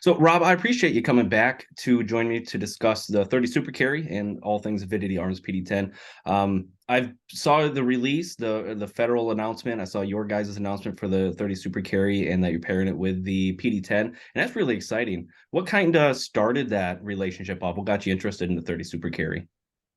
So, Rob, I appreciate you coming back to join me to discuss the 30 Super Carry and all things Avidity Arms PD10. I saw the release, the federal announcement. I saw your guys' announcement for the 30 Super Carry and that you're pairing it with the PD10, and that's really exciting. What kind of started that relationship off? What got you interested in the 30 Super Carry?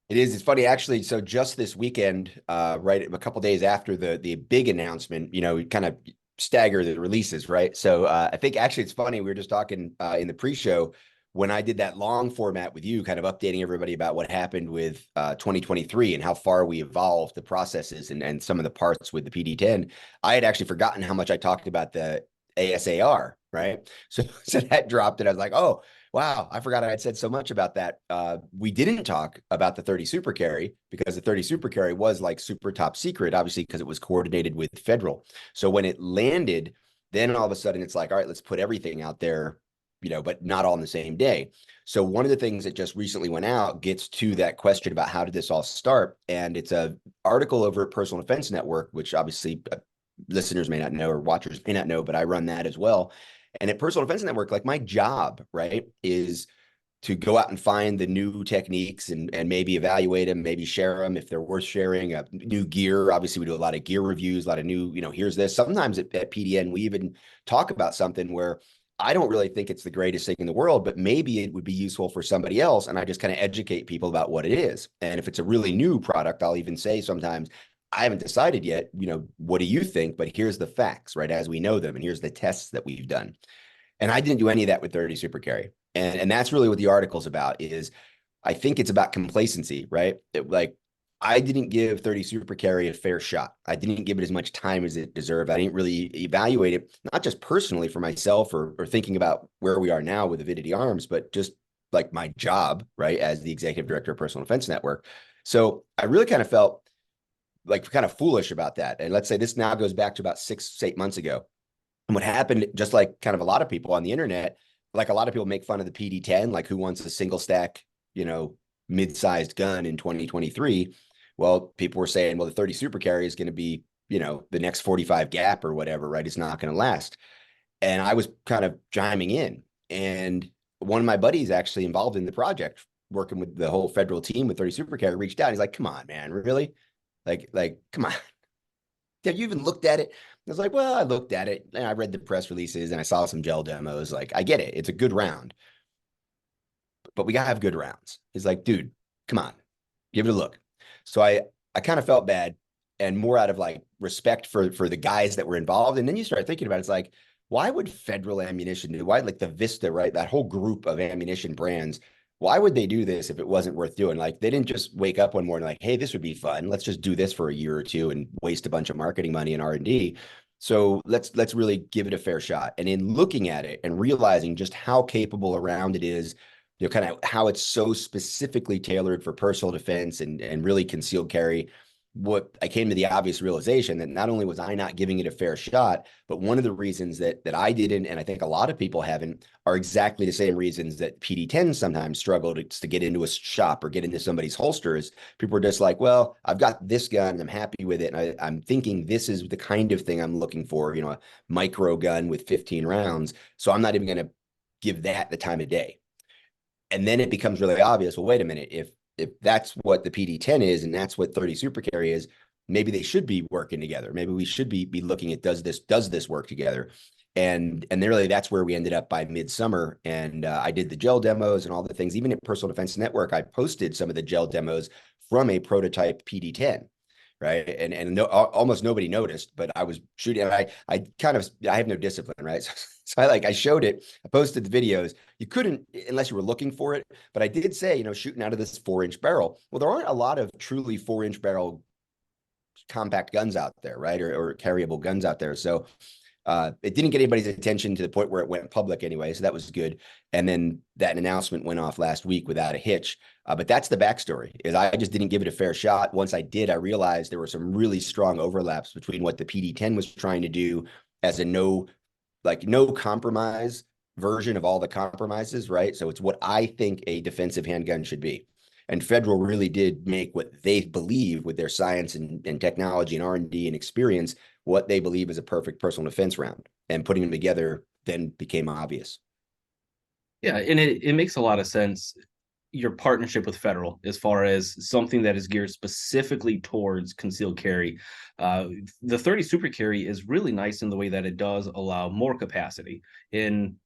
It is. It's funny, actually. So just this weekend, right, a couple days after the big announcement, we kind of stagger the releases, right? So I think actually it's funny. We were just talking in the pre-show when I did that long format with you, kind of updating everybody about what happened with 2023 and how far we evolved the processes and some of the parts with the PD10. I had actually forgotten how much I talked about the ASAR, right? So that dropped, and I was like, oh. Wow, I forgot I had said so much about that. We didn't talk about the 30 Super Carry because the 30 Super Carry was like super top secret, obviously, because it was coordinated with federal. So when it landed, then all of a sudden it's like, all right, let's put everything out there, but not all in the same day. So one of the things that just recently went out gets to that question about how did this all start? And it's a article over at Personal Defense Network, which obviously listeners may not know or watchers may not know, but I run that as well. And at Personal Defense Network, like my job, right, is to go out and find the new techniques and maybe evaluate them, maybe share them if they're worth sharing. New gear, obviously, we do a lot of gear reviews, a lot of new, here's this. Sometimes at PDN, we even talk about something where I don't really think it's the greatest thing in the world, but maybe it would be useful for somebody else. And I just kind of educate people about what it is. And if it's a really new product, I'll even say sometimes, I haven't decided yet, what do you think? But here's the facts, right? As we know them, and here's the tests that we've done. And I didn't do any of that with 30 Super Carry. And that's really what the article's about is I think it's about complacency, right? Like I didn't give 30 Super Carry a fair shot. I didn't give it as much time as it deserved. I didn't really evaluate it, not just personally for myself or thinking about where we are now with Avidity Arms, but just like my job, right, as the executive director of Personal Defense Network. So I really kind of felt like kind of foolish about that. And let's say this now goes back to about 8 months ago. And what happened, just like kind of a lot of people on the internet, like a lot of people make fun of the PD10, like who wants a single stack, mid-sized gun in 2023. Well, people were saying, well, the 30 Super Carry is going to be, the next 45 gap or whatever, right? It's not going to last. And I was kind of chiming in. And one of my buddies actually involved in the project, working with the whole federal team with 30 Super Carry, reached out. He's like, come on, man, really? Come on. Have you even looked at it? I was like, well, I looked at it and I read the press releases and I saw some gel demos. Like, I get it. It's a good round, but we got to have good rounds. He's like, dude, come on, give it a look. So I kind of felt bad and more out of like respect for the guys that were involved. And then you start thinking about it, it's like, why would federal ammunition do? Why like the Vista, right? That whole group of ammunition brands, why would they do this if it wasn't worth doing? Like they didn't just wake up one morning like, hey, this would be fun. Let's just do this for a year or two and waste a bunch of marketing money and R&D. So let's really give it a fair shot. And in looking at it and realizing just how capable around it is, kind of how it's so specifically tailored for personal defense and really concealed carry, what I came to the obvious realization that not only was I not giving it a fair shot, but one of the reasons that I didn't, and I think a lot of people haven't, are exactly the same reasons that PD10 sometimes struggle to get into a shop or get into somebody's holsters. People are just like, well, I've got this gun and I'm happy with it. And I'm thinking this is the kind of thing I'm looking for, a micro gun with 15 rounds. So I'm not even going to give that the time of day. And then it becomes really obvious, well, wait a minute, if that's what the PD10 is and that's what 30 Super Carry is, maybe they should be working together. Maybe we should be looking at does this work together? And really that's where we ended up by midsummer. And I did the gel demos and all the things. Even at Personal Defense Network, I posted some of the gel demos from a prototype PD10. Right. And no, almost nobody noticed, but I was shooting. And I have no discipline. Right. So I showed it. I posted the videos. You couldn't unless you were looking for it. But I did say, shooting out of this 4-inch barrel. Well, there aren't a lot of truly 4-inch barrel compact guns out there, right? Or carryable guns out there. So it didn't get anybody's attention to the point where it went public anyway. So that was good. And then that announcement went off last week without a hitch. But that's the backstory is I just didn't give it a fair shot. Once I did, I realized there were some really strong overlaps between what the PD10 was trying to do as a no compromise version of all the compromises, right? So it's what I think a defensive handgun should be. And federal really did make what they believe with their science and technology and R&D and experience, what they believe is a perfect personal defense round. And putting them together then became obvious. Yeah, and it makes a lot of sense. Your partnership with Federal, as far as something that is geared specifically towards concealed carry. Uh, the 30 Super Carry is really nice in the way that it does allow more capacity in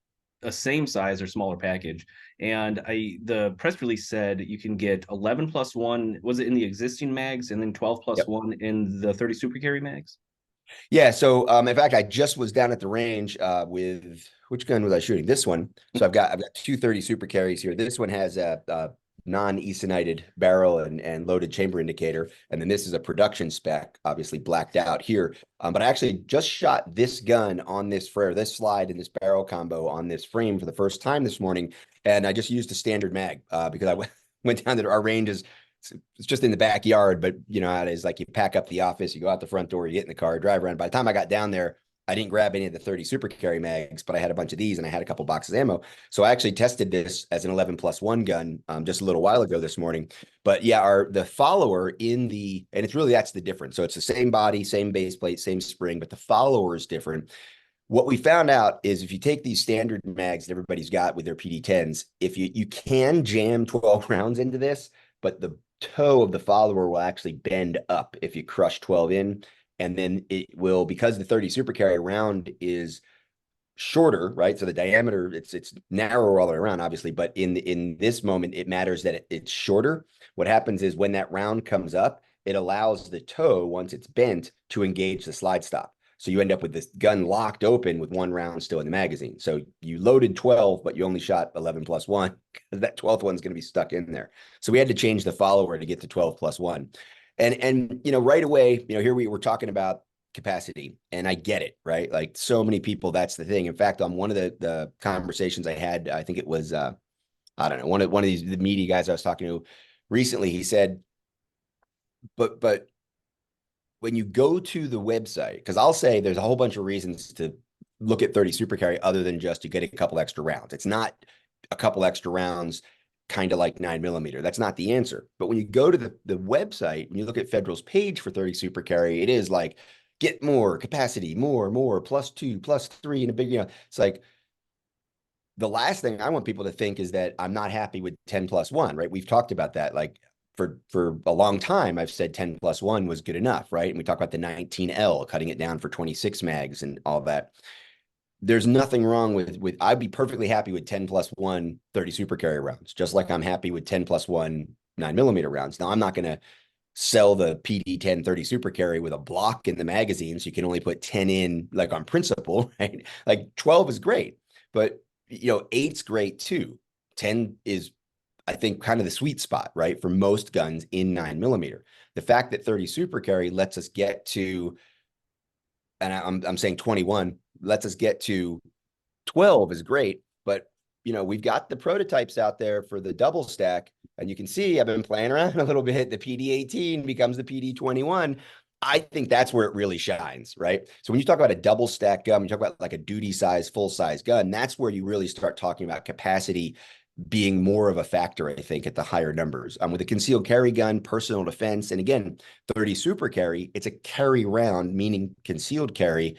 a same size or smaller package. And the press release said you can get 11 plus one, was it in the existing mags, and then 12 plus Yep. one in the 30 Super Carry mags? Yeah. So, in fact, I just was down at the range with which gun was I shooting? This one. So I've got 230 super carries here. This one has a non-ethanited barrel and loaded chamber indicator, and then this is a production spec, obviously blacked out here. But I actually just shot this gun on this frame, this slide and this barrel combo on this frame for the first time this morning, and I just used a standard mag because I went down to our range is it's just in the backyard, but you know how it is. Like you pack up the office, you go out the front door, you get in the car, drive around. By the time I got down there, I didn't grab any of the 30 super carry mags, but I had a bunch of these and I had a couple boxes of ammo. So I actually tested this as an 11+1 gun just a little while ago this morning. But yeah, the follower in and it's really, that's the difference. So it's the same body, same base plate, same spring, but the follower is different. What we found out is if you take these standard mags that everybody's got with their PD10s, if you can jam 12 rounds into this, but the toe of the follower will actually bend up if you crush 12 in. And then it will, because the 30 super carry round is shorter, right? So the diameter, it's narrower all the way around, obviously, but in this moment, it matters that it's shorter. What happens is when that round comes up, it allows the toe, once it's bent, to engage the slide stop. So you end up with this gun locked open with one round still in the magazine. So you loaded 12, but you only shot 11+1 because that 12th one's going to be stuck in there. So we had to change the follower to get to 12+1. And you know, right away, you know, here we were talking about capacity, and I get it, right? Like so many people, that's the thing. In fact, on one of the conversations I had, I think it was I don't know, one of these the media guys I was talking to recently, he said, but when you go to the website, because I'll say there's a whole bunch of reasons to look at 30 super carry other than just to get a couple extra rounds. It's not a couple extra rounds kind of like 9mm. That's not the answer. But when you go to the website and you look at Federal's page for 30 super carry, it is like get more capacity, more, +2, +3, and a big, you know, it's like the last thing I want people to think is that I'm not happy with 10+1, right? We've talked about that. Like for a long time, I've said 10+1 was good enough, right? And we talk about the 19L, cutting it down for 26 mags and all that. There's nothing wrong with I'd be perfectly happy with 10+1 30 super carry rounds, just like I'm happy with 10+1 9mm rounds. Now I'm not going to sell the PD10 30 super carry with a block in the magazine so you can only put 10 in, like on principle, right? Like 12 is great, but you know, 8's great too. 10 is, I think, kind of the sweet spot, right, for most guns in 9mm. The fact that 30 super carry lets us get to, and I'm saying 21 lets us get to 12 is great, but you know, we've got the prototypes out there for the double stack, and you can see I've been playing around a little bit. The PD18 becomes the PD21. I think that's where it really shines, right? So when you talk about a double stack gun, you talk about like a duty size, full size gun, that's where you really start talking about capacity being more of a factor, I think, at the higher numbers. With a concealed carry gun, personal defense, and again, 30 super carry, it's a carry round, meaning concealed carry.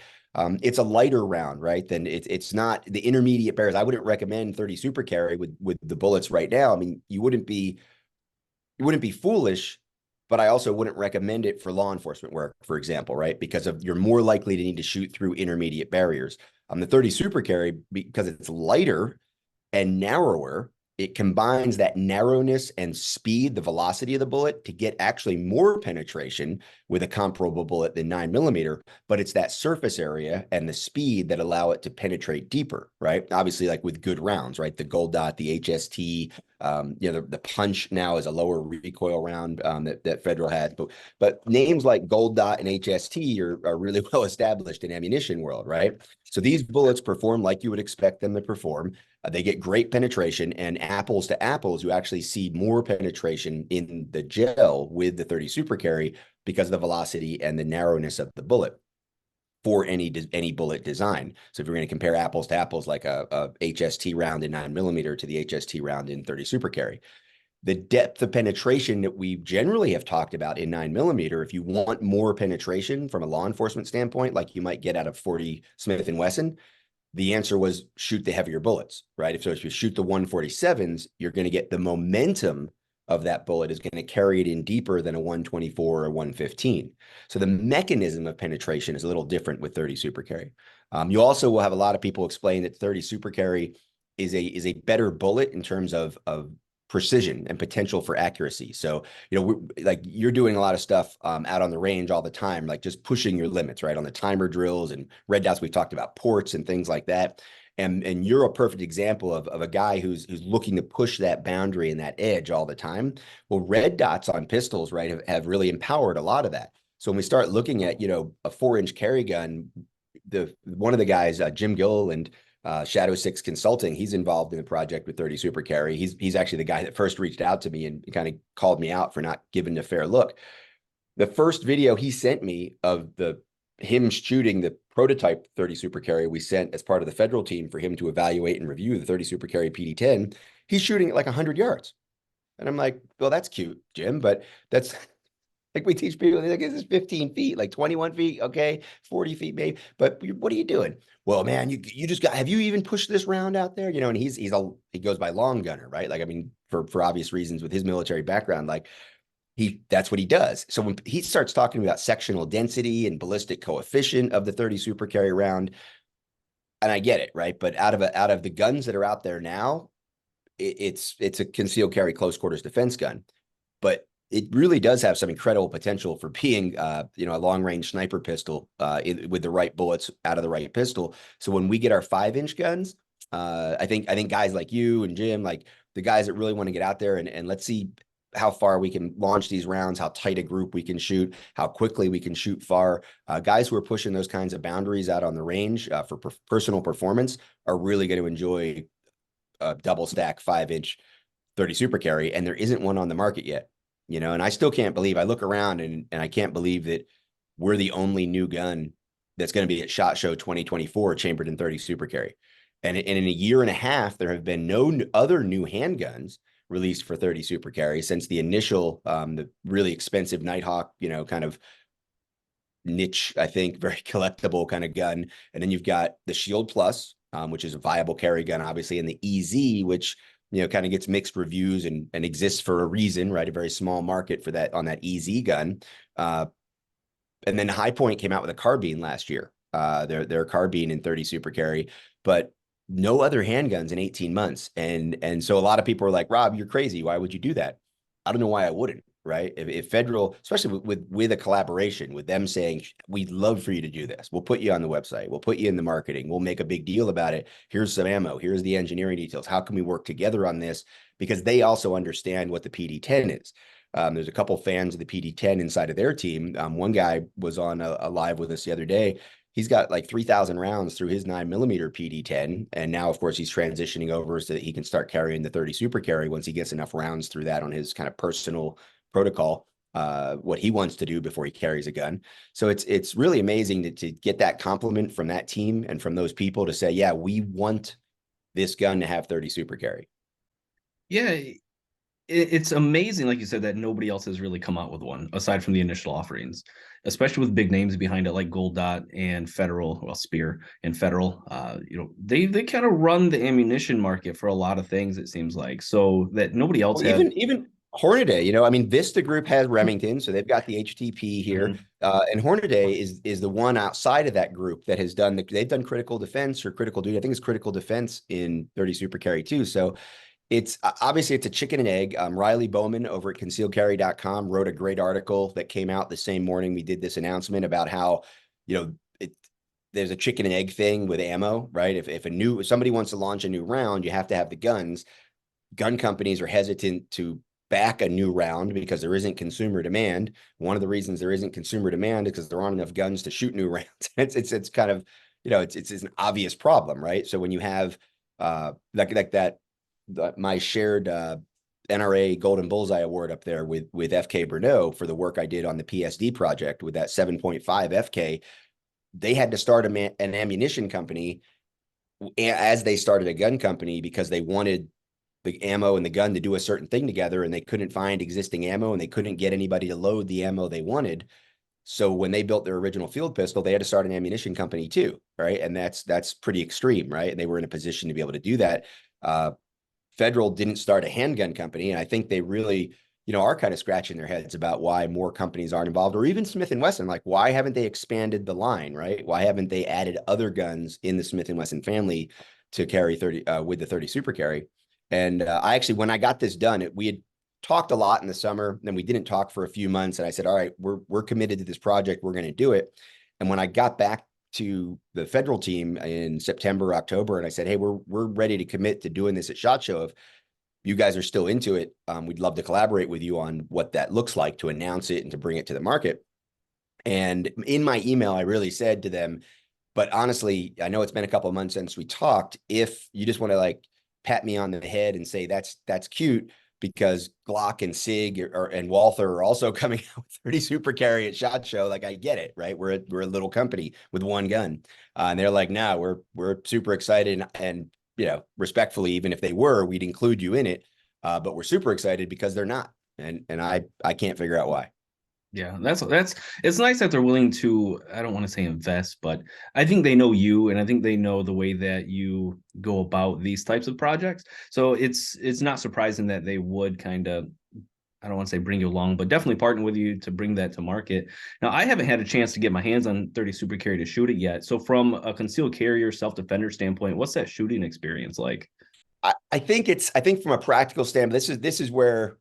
It's a lighter round, right? Then it's not the intermediate bears. I wouldn't recommend 30 super carry with the bullets right now. I mean, you wouldn't be foolish, but I also wouldn't recommend it for law enforcement work, for example, right? Because you're more likely to need to shoot through intermediate barriers. The 30 super carry, because it's lighter and narrower, it combines that narrowness and speed, the velocity of the bullet, to get actually more penetration with a comparable bullet than 9mm, but it's that surface area and the speed that allow it to penetrate deeper, right? Obviously, like with good rounds, right? The Gold Dot, the HST, you know, the Punch now is a lower recoil round that Federal has, but names like Gold Dot and HST are really well established in ammunition world, right? So these bullets perform like you would expect them to perform. They get great penetration, and apples to apples, you actually see more penetration in the gel with the 30 super carry because of the velocity and the narrowness of the bullet for any bullet design. So if you're going to compare apples to apples, like a HST round in 9mm to the HST round in 30 super carry, the depth of penetration that we generally have talked about in 9mm, if you want more penetration from a law enforcement standpoint, like you might get out of 40 Smith & Wesson, The answer was shoot the heavier bullets, right? If you shoot the 147s, you're going to get the momentum of that bullet is going to carry it in deeper than a 124 or 115. So the mechanism of penetration is a little different with 30 super carry. You also will have a lot of people explain that 30 super carry is a better bullet in terms of precision and potential for accuracy. So, like you're doing a lot of stuff out on the range all the time, like just pushing your limits, right? On the timer drills and red dots, we've talked about ports and things like that. And you're a perfect example of a guy who's looking to push that boundary and that edge all the time. Well, red dots on pistols, right, have really empowered a lot of that. So when we start looking at, a 4-inch carry gun, one of the guys, Jim Gill and Shadow 6 Consulting, he's involved in the project with 30 Super Carry. He's actually the guy that first reached out to me and kind of called me out for not giving a fair look. The first video he sent me of him shooting the prototype 30 Super Carry we sent as part of the federal team for him to evaluate and review the 30 Super Carry PD10, he's shooting at like 100 yards. And I'm like, well, that's cute, Jim, but that's like we teach people, like, this is 15 feet, like 21 feet, okay, 40 feet maybe. But what are you doing? Well, man, you just have you even pushed this round out there? And he goes by long gunner, right? Like, I mean, for obvious reasons with his military background, like that's what he does. So when he starts talking about sectional density and ballistic coefficient of the 30 super carry round, and I get it, right? But out of the guns that are out there now, it's a concealed carry close quarters defense gun. But it really does have some incredible potential for being, a long range sniper pistol with the right bullets out of the right pistol. So when we get our 5-inch guns, I think guys like you and Jim, like the guys that really want to get out there and let's see how far we can launch these rounds, how tight a group we can shoot, how quickly we can shoot far. Guys who are pushing those kinds of boundaries out on the range for personal performance are really going to enjoy a double stack 5-inch 30 super carry, and there isn't one on the market yet. And I still can't believe, I look around and I can't believe that we're the only new gun that's going to be at SHOT Show 2024 chambered in 30 super carry. And in a year and a half, there have been no other new handguns released for 30 super carry since the initial, the really expensive Nighthawk, kind of niche, I think, very collectible kind of gun. And then you've got the Shield Plus, which is a viable carry gun, obviously, and the EZ, which kind of gets mixed reviews and exists for a reason, right? A very small market for that on that EZ gun. And then High Point came out with a carbine last year, their carbine in 30 super carry, but no other handguns in 18 months. And so a lot of people are like, Rob, you're crazy. Why would you do that? I don't know why I wouldn't, right? If federal, especially with a collaboration, with them saying, we'd love for you to do this. We'll put you on the website. We'll put you in the marketing. We'll make a big deal about it. Here's some ammo. Here's the engineering details. How can we work together on this? Because they also understand what the PD10 is. There's a couple fans of the PD10 inside of their team. One guy was on a live with us the other day. He's got like 3,000 rounds through his 9mm PD10. And now, of course, he's transitioning over so that he can start carrying the 30 super carry once he gets enough rounds through that on his kind of personal protocol, what he wants to do before he carries a gun. So it's really amazing to get that compliment from that team and from those people to say, yeah, we want this gun to have 30 super carry. Yeah, it's amazing, like you said, that nobody else has really come out with one aside from the initial offerings, especially with big names behind it like Gold Dot and Federal, well, Spear and Federal. They kind of run the ammunition market for a lot of things, it seems like, so that nobody else has. Even Hornaday, I mean, Vista Group has Remington, so they've got the HTP here, and Hornaday is the one outside of that group that has they've done critical defense or critical duty. I think it's critical defense in 30 super carry too. So it's obviously it's a chicken and egg. Riley Bowman over at concealedcarry.com wrote a great article that came out the same morning we did this announcement about how, there's a chicken and egg thing with ammo, right? If somebody wants to launch a new round, you have to have the guns. Gun companies are hesitant to back a new round because there isn't consumer demand. One of the reasons there isn't consumer demand is because there aren't enough guns to shoot new rounds. It's kind of, it's an obvious problem, right? So when you have like that, my shared NRA Golden Bullseye Award up there with FK Bruneau for the work I did on the PSD project with that 7.5 FK, they had to start an ammunition company as they started a gun company because they wanted the ammo and the gun to do a certain thing together, and they couldn't find existing ammo and they couldn't get anybody to load the ammo they wanted. So when they built their original field pistol, they had to start an ammunition company too, right? And that's pretty extreme, right? And they were in a position to be able to do that. Federal didn't start a handgun company, and I think they really, are kind of scratching their heads about why more companies aren't involved, or even Smith and Wesson. Like, why haven't they expanded the line, right? Why haven't they added other guns in the Smith and Wesson family to carry 30 with the 30 Super Carry? And I actually, when I got this done, we had talked a lot in the summer, then we didn't talk for a few months, and I said, all right, we're committed to this project, we're going to do it. And when I got back to the federal team in September, October, and I said, hey, we're ready to commit to doing this at SHOT Show. If you guys are still into it, we'd love to collaborate with you on what that looks like to announce it and to bring it to the market. And in my email, I really said to them, but honestly, I know it's been a couple of months since we talked. If you just want to like pat me on the head and say that's cute because Glock and SIG and Walther are also coming out with 30 Super Carry at SHOT Show, like I get it, right? We're a little company with one gun, and they're like, no, we're super excited, and respectfully, even if they were, we'd include you in it, but we're super excited because they're not, and I can't figure out why. Yeah, that's it's nice that they're willing to, I don't want to say invest, but I think they know you, and I think they know the way that you go about these types of projects. So it's not surprising that they would kind of, I don't want to say bring you along, but definitely partner with you to bring that to market. Now, I haven't had a chance to get my hands on 30 Super Carry to shoot it yet. So from a concealed carrier self-defender standpoint, what's that shooting experience like? I think from a practical standpoint, this is where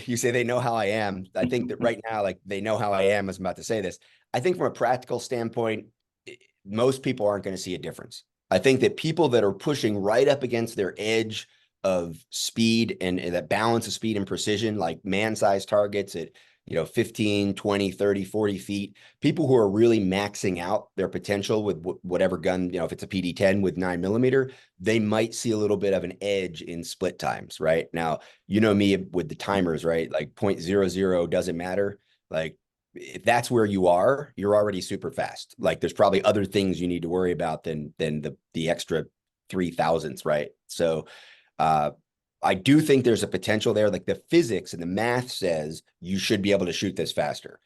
you say they know how I am. I think that right now, like they know how I am, as I'm about to say this. I think from a practical standpoint, most people aren't going to see a difference. I think that people that are pushing right up against their edge of speed and that balance of speed and precision, like man-sized targets at 15, 20, 30, 40 feet, people who are really maxing out their potential with whatever gun, if it's a PD10 with 9mm, they might see a little bit of an edge in split times, right? Now, me with the timers, right? Like 0.00 doesn't matter. Like, if that's where you are, you're already super fast. Like, there's probably other things you need to worry about than the extra 3 thousandths, right? So I do think there's a potential there. Like, the physics and the math says you should be able to shoot this faster,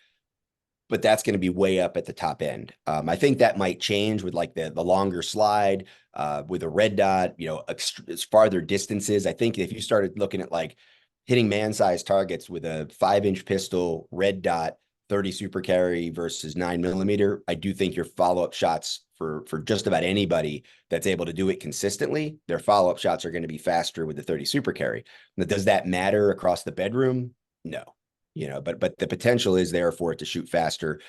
but that's going to be way up at the top end. I think that might change with like the longer slide, with a red dot, as farther distances. I think if you started looking at like hitting man-sized targets with a 5-inch pistol, red dot, 30 Super Carry versus 9mm, I do think your follow-up shots for just about anybody that's able to do it consistently, their follow-up shots are going to be faster with the 30 Super Carry. Now, does that matter across the bedroom? No. But the potential is there for it to shoot faster,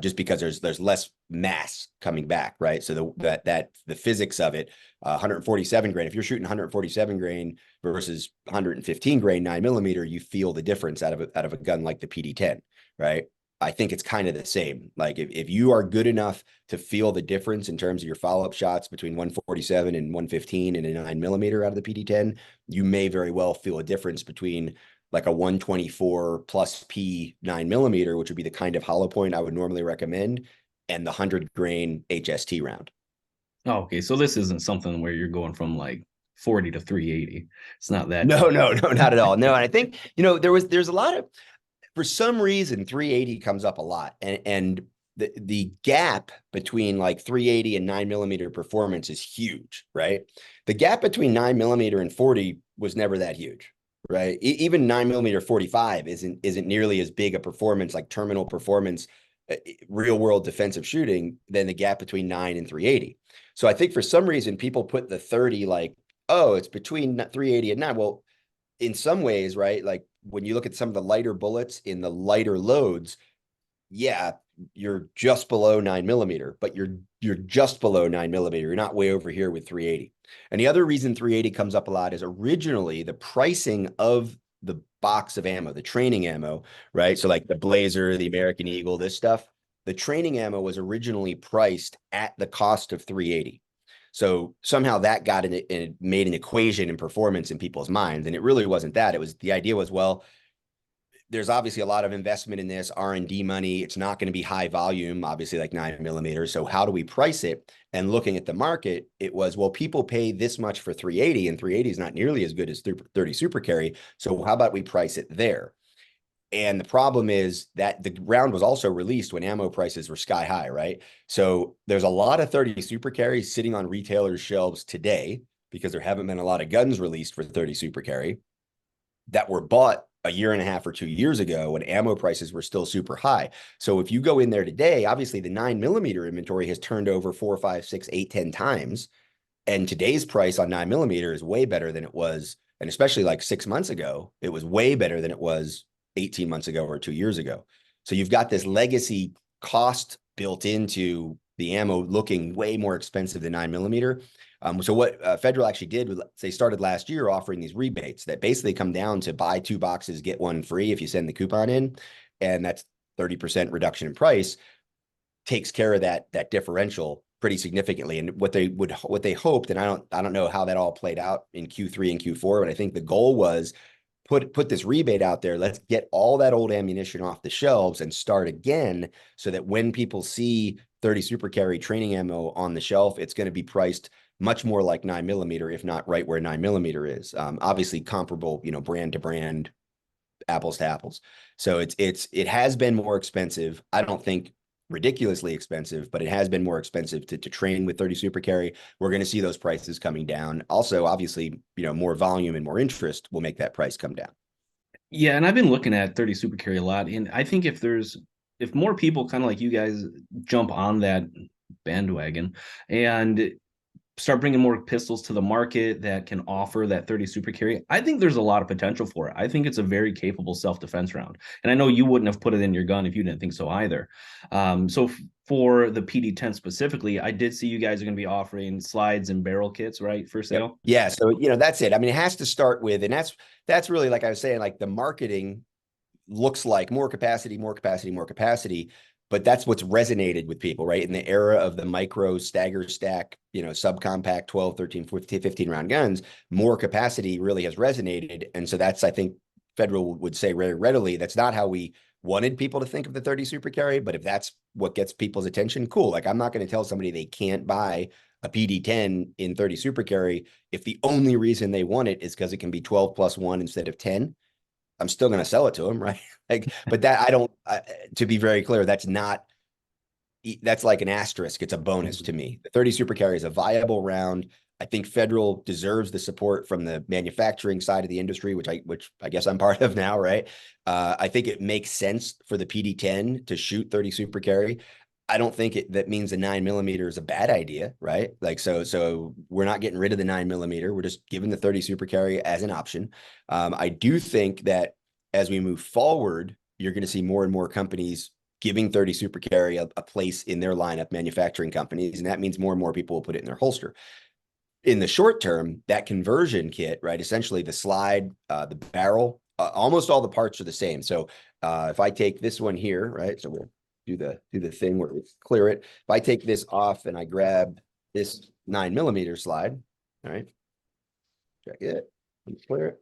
just because there's less mass coming back, right? So the physics of it, 147 grain. If you're shooting 147 grain versus 115 grain 9mm, you feel the difference out of a gun like the PD10, right? I think it's kind of the same. Like, if you are good enough to feel the difference in terms of your follow-up shots between 147 and 115 and a 9mm out of the PD10, you may very well feel a difference between like a 124 plus P 9mm, which would be the kind of hollow point I would normally recommend, and the 100 grain HST round. Oh, okay, so this isn't something where you're going from like 40 to 380. It's not that. No, not at all. No, and I think, there's a lot of, for some reason, 380 comes up a lot. And the gap between like 380 and 9mm performance is huge, right? The gap between 9mm and 40 was never that huge, right? Even 9mm 45 isn't nearly as big a performance, like terminal performance, real world defensive shooting, than the gap between 9 and 380. So I think for some reason people put the 30 like, oh, it's between 380 and 9. Well, in some ways, right? Like, when you look at some of the lighter bullets in the lighter loads, yeah, you're just below 9mm, but you're just below 9mm. You're not way over here with 380. And the other reason 380 comes up a lot is originally the pricing of the box of ammo, the training ammo, right? So like the Blazer, the American Eagle, this stuff, the training ammo was originally priced at the cost of 380. So somehow that got in and made an equation in performance in people's minds. And it really wasn't that. It was, the idea was, well, there's obviously a lot of investment in this R&D money. It's not going to be high volume, obviously, like 9mm. So how do we price it? And looking at the market, it was, well, people pay this much for 380, and 380 is not nearly as good as 30 Super Carry. So how about we price it there? And the problem is that the round was also released when ammo prices were sky high, right? So there's a lot of 30 super carries sitting on retailers' shelves today because there haven't been a lot of guns released for 30 super carry that were bought a year and a half or 2 years ago when ammo prices were still super high. So if you go in there today, obviously the 9mm inventory has turned over 4, 5, 6, 8, 10 times. And today's price on 9mm is way better than it was. And especially like 6 months ago, it was way better than it was 18 months ago or 2 years ago. So you've got this legacy cost built into the ammo looking way more expensive than 9mm. So what Federal actually did was they started last year offering these rebates that basically come down to buy 2 boxes, get 1 free if you send the coupon in. And that's 30% reduction in price, takes care of that differential pretty significantly. And what they hoped, and I don't know how that all played out in Q3 and Q4, but I think the goal was put this rebate out there. Let's get all that old ammunition off the shelves and start again, so that when people see 30 super carry training ammo on the shelf, it's going to be priced much more like 9mm, if not right where 9mm is. Obviously comparable, brand to brand, apples to apples. So it has been more expensive. I don't think ridiculously expensive, but it has been more expensive to train with 30 super carry. We're going to see those prices coming down. Also, obviously, more volume and more interest will make that price come down. Yeah, and I've been looking at 30 super carry a lot, and I think if more people kind of like you guys jump on that bandwagon and start bringing more pistols to the market that can offer that 30 super carry, I think there's a lot of potential for it. I think it's a very capable self-defense round. And I know you wouldn't have put it in your gun if you didn't think so either. So for the PD10 specifically, I did see you guys are going to be offering slides and barrel kits, right, for Yep. sale? Yeah. So, that's it. I mean, it has to start with, and that's really, like I was saying, like the marketing looks like more capacity, more capacity, more capacity. But that's what's resonated with people, right? In the era of the micro stagger stack, subcompact 12, 13, 14, 15 round guns, more capacity really has resonated. And so that's, I think, Federal would say very readily, that's not how we wanted people to think of the 30 super carry. But if that's what gets people's attention, cool. Like, I'm not going to tell somebody they can't buy a PD10 in 30 super carry if the only reason they want it is because it can be 12 plus 1 instead of 10. I'm still going to sell it to them, right? Like, but that to be very clear, that's like an asterisk. It's a bonus to me. The 30 super carry is a viable round. I think Federal deserves the support from the manufacturing side of the industry, which I guess I'm part of now, right? I think it makes sense for the PD10 to shoot 30 super carry. I don't think that means the 9mm is a bad idea, right? Like, so we're not getting rid of the 9mm. We're just giving the 30 super carry as an option. I do think that as we move forward, you're going to see more and more companies giving 30 super carry a place in their lineup, manufacturing companies, and that means more and more people will put it in their holster. In the short term, that conversion kit, right? Essentially the slide, the barrel, almost all the parts are the same. So if I take this one here, right? So we'll do the thing where we clear it. If I take this off and I grab this 9mm slide, all right, check it, clear it,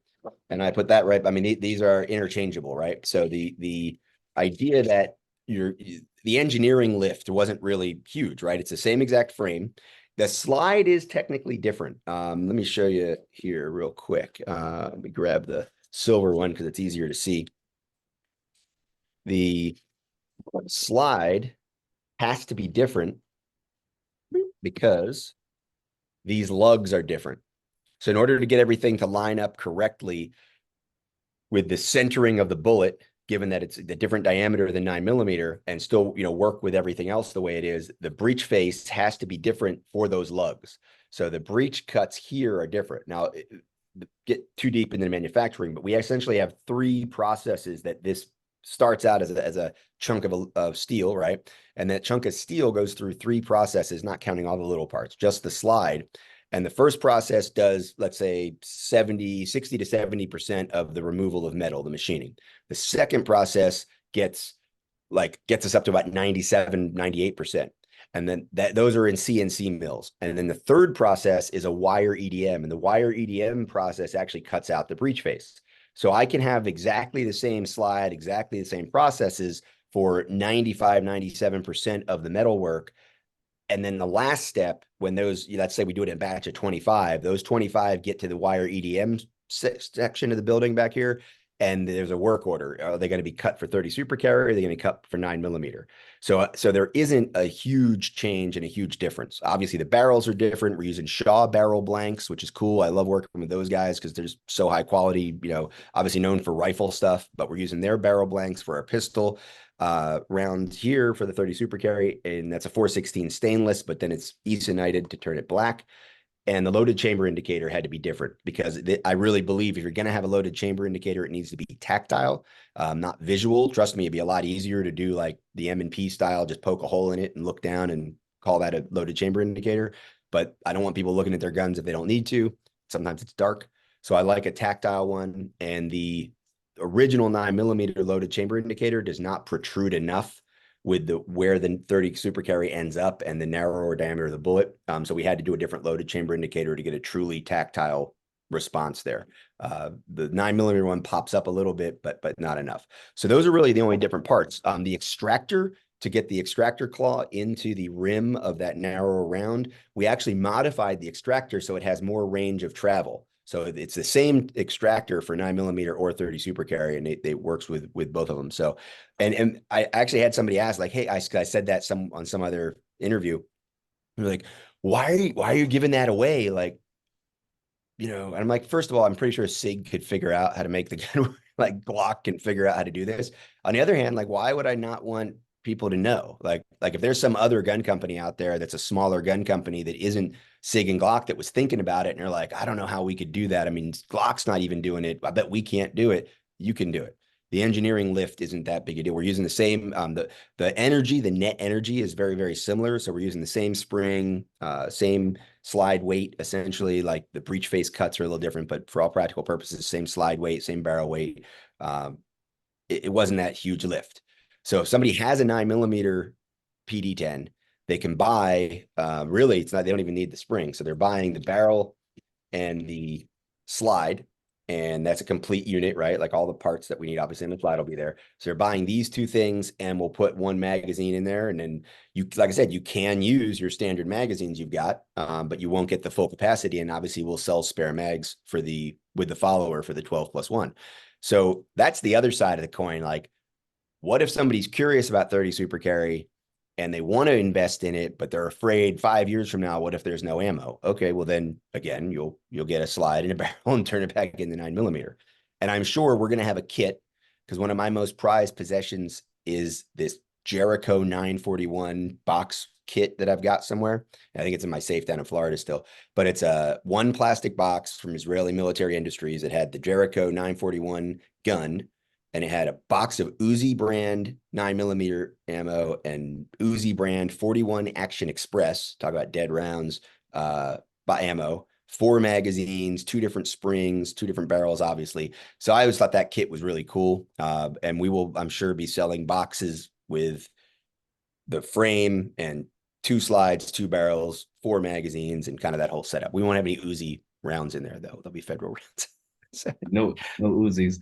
and I put that right. I mean, these are interchangeable, right? So the idea that the engineering lift wasn't really huge, right? It's the same exact frame. The slide is technically different. Let me show you here real quick. Let me grab the silver one because it's easier to see. The slide has to be different because these lugs are different. So in order to get everything to line up correctly with the centering of the bullet, given that it's the different diameter than 9mm, and still, work with everything else the way it is, the breech face has to be different for those lugs. So the breech cuts here are different. Now, get too deep into the manufacturing, but we essentially have 3 processes that this starts out as a chunk of steel, right? And that chunk of steel goes through 3 processes, not counting all the little parts, just the slide. And the first process does, let's say, 60 to 70% of the removal of metal, the machining. The second process gets us up to about 97, 98%. And then those are in CNC mills. And then the third process is a wire EDM. And the wire EDM process actually cuts out the breech face. So I can have exactly the same slide, exactly the same processes for 95, 97% of the metal work. And then the last step, when let's say we do it in a batch of 25, those 25 get to the wire EDM section of the building back here. and there's a work order. Are they going to be cut for 30 super carry? Or are they going to be cut for 9mm? So there isn't a huge change and a huge difference. Obviously, the barrels are different. We're using Shaw barrel blanks, which is cool. I love working with those guys because they're so high quality, obviously known for rifle stuff, but we're using their barrel blanks for our pistol round here for the 30 super carry. And that's a 416 stainless, but then it's ethanited to turn it black. And the loaded chamber indicator had to be different because I really believe if you're going to have a loaded chamber indicator, it needs to be tactile, not visual. Trust me, it'd be a lot easier to do like the M&P style, just poke a hole in it and look down and call that a loaded chamber indicator. But I don't want people looking at their guns if they don't need to. Sometimes it's dark. So I like a tactile one. And the original 9mm loaded chamber indicator does not protrude enough with where the 30 super carry ends up and the narrower diameter of the bullet. So we had to do a different loaded chamber indicator to get a truly tactile response there. The 9mm one pops up a little bit, but not enough. So those are really the only different parts. The extractor, to get the extractor claw into the rim of that narrower round, we actually modified the extractor so it has more range of travel. So it's the same extractor for 9mm or 30 super carry, and it works with both of them. So, and I actually had somebody ask, like, hey, I said that on some other interview. They're like, why are you giving that away? Like, and I'm like, first of all, I'm pretty sure SIG could figure out how to make the gun, like Glock can figure out how to do this. On the other hand, like, why would I not want people to know? Like if there's some other gun company out there that's a smaller gun company that isn't SIG and Glock that was thinking about it, and they're like, I don't know how we could do that. I mean, Glock's not even doing it. I bet we can't do it. You can do it. The engineering lift isn't that big a deal. We're using the same, the energy, the net energy is very, very similar. So we're using the same spring, same slide weight, essentially. Like the breech face cuts are a little different, but for all practical purposes, same slide weight, same barrel weight. It wasn't that huge lift. So if somebody has a 9mm PD10, they can buy, really, it's not, they don't even need the spring. So they're buying the barrel and the slide, and that's a complete unit, right? Like all the parts that we need, obviously, and the slide will be there. So they're buying these two things, and we'll put one magazine in there. And then you, like I said, you can use your standard magazines you've got, but you won't get the full capacity. And obviously we'll sell spare mags with the follower for the 12+1. So that's the other side of the coin. Like, what if somebody's curious about 30 super carry and they want to invest in it, but they're afraid 5 years from now, what if there's no ammo? Okay, well then again, you'll get a slide in a barrel and turn it back into 9mm. And I'm sure we're going to have a kit, because one of my most prized possessions is this Jericho 941 box kit that I've got somewhere. I think it's in my safe down in Florida still, but it's a one plastic box from Israeli Military Industries. It had the Jericho 941 gun, and it had a box of Uzi brand 9mm ammo and Uzi brand 41 Action Express. Talk about dead rounds, by ammo, 4 magazines, 2 different springs, 2 different barrels, obviously. So I always thought that kit was really cool. And we will, I'm sure, be selling boxes with the frame and 2 slides, 2 barrels, 4 magazines, and kind of that whole setup. We won't have any Uzi rounds in there, though. They'll be federal rounds. No Uzis.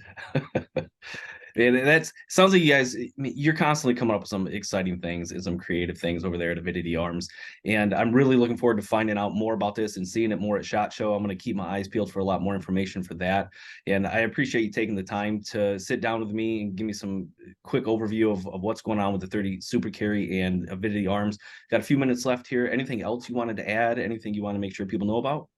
And that's sounds like you guys, I mean, you're constantly coming up with some exciting things and some creative things over there at Avidity Arms. And I'm really looking forward to finding out more about this and seeing it more at SHOT Show. I'm going to keep my eyes peeled for a lot more information for that. And I appreciate you taking the time to sit down with me and give me some quick overview of what's going on with the 30 Super Carry and Avidity Arms. Got a few minutes left here. Anything else you wanted to add? Anything you want to make sure people know about?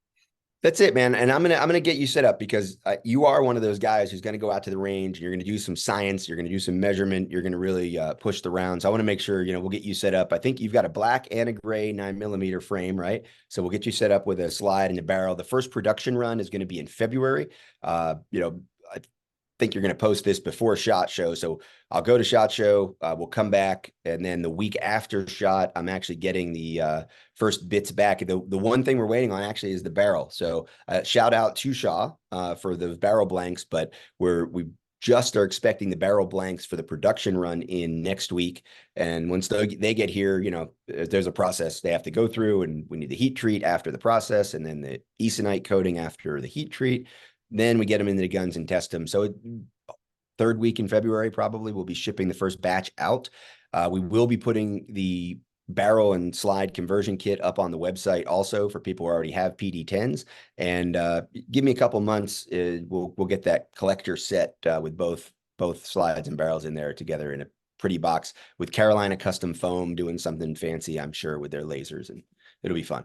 That's it, man. And I'm gonna get you set up, because you are one of those guys who's gonna go out to the range. And you're gonna do some science. You're gonna do some measurement. You're gonna really push the rounds. I want to make sure we'll get you set up. I think you've got a black and a gray 9mm frame, right? So we'll get you set up with a slide and a barrel. The first production run is going to be in February. I think you're going to post this before SHOT Show. So I'll go to SHOT Show. We'll come back. And then the week after SHOT, I'm actually getting the first bits back. The one thing we're waiting on actually is the barrel. So shout out to Shaw for the barrel blanks, but we just are expecting the barrel blanks for the production run in next week. And once they get here, there's a process they have to go through, and we need the heat treat after the process, and then the Ethanite coating after the heat treat. Then we get them into the guns and test them. So 3rd week in February, probably, we'll be shipping the first batch out. We will be putting the barrel and slide conversion kit up on the website also for people who already have PD10s. And give me a couple months, we'll get that collector set with both slides and barrels in there together in a pretty box with Carolina custom foam doing something fancy, I'm sure, with their lasers, and it'll be fun.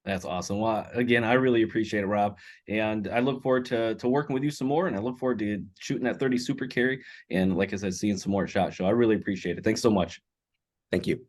That's awesome. Well, again, I really appreciate it, Rob. And I look forward to working with you some more. And I look forward to shooting that 30 super carry. And like I said, seeing some more at SHOT Show. I really appreciate it. Thanks so much. Thank you.